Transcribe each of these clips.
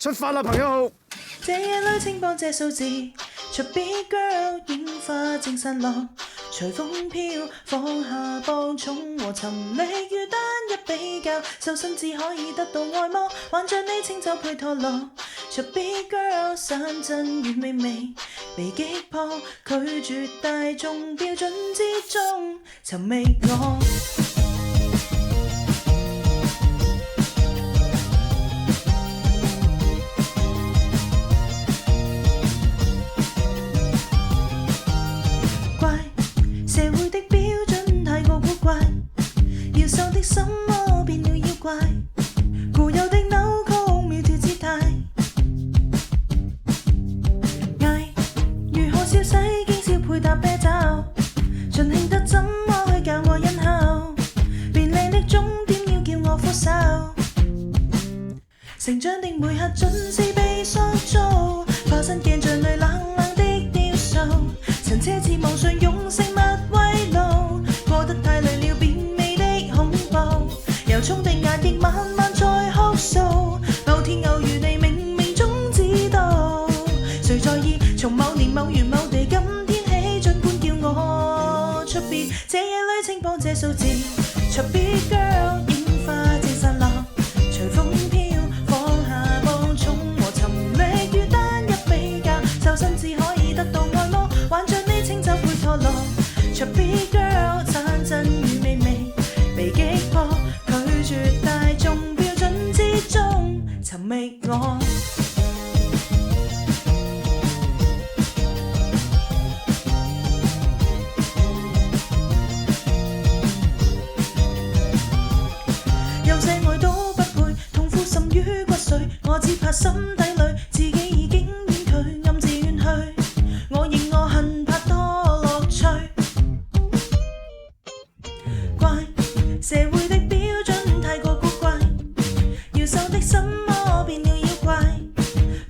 出發啦，朋友！這夜裏請幫這數字，Chubby girl 煙花正散落，隨風飄，放下磅重和沉溺與單一比較，瘦身只可以得到愛麼？還像你清酒配拖羅，Chubby girl 山珍與美味被擊破，拒絕大眾標準之中尋覓我。社會的標準太過古怪，要瘦的心魔變了妖怪，固有的扭曲苗條姿態，嗌如何消洗經少配搭啤酒，盡興得怎麼去教我欣孝，便利的終點要叫我俯首，成長的每刻盡是被塑造，化身鏡像裏冷冷的雕塑，曾奢侈妄想用食物慰勞，過得太累了變味的恐怖，由衷的壓抑慢慢再哭訴，某天偶遇你冥冥中知道，誰在意從某年某月某地今天起，儘管叫我出別，這夜裏請幫這數字 Chubby girl 煙花正散落，隨風飄，放下磅重和沉溺與單一比較，瘦身只可以得到愛麼？還像你清酒配拖羅 Chubby girl 山珍與美味被擊破，拒絕大眾標準之中尋覓我。有些愛都不配，痛苦滲於骨髓，我只怕心底裏自己已經遠去，暗自遠去，我認我恨怕多樂趣。怪社會的標準太過古怪，要瘦的心魔變了妖怪，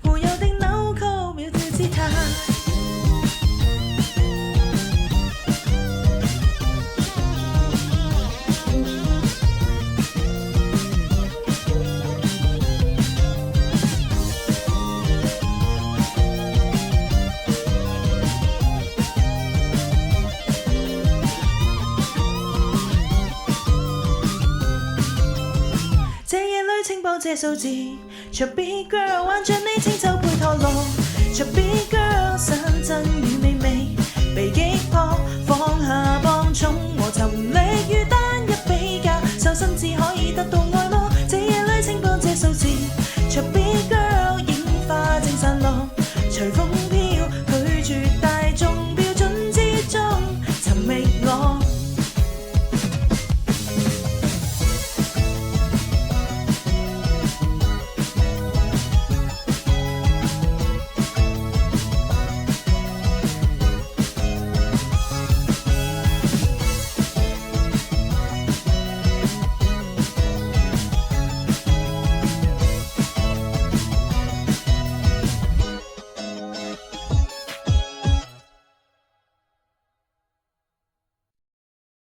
固有的扭曲苗條姿態。這夜裏請報這數字 Chubby girl 還像你清酒配拖羅 Chubby girl 山珍與美味被擊破，放下磅重和沉溺於單一比較，瘦身只可以得到愛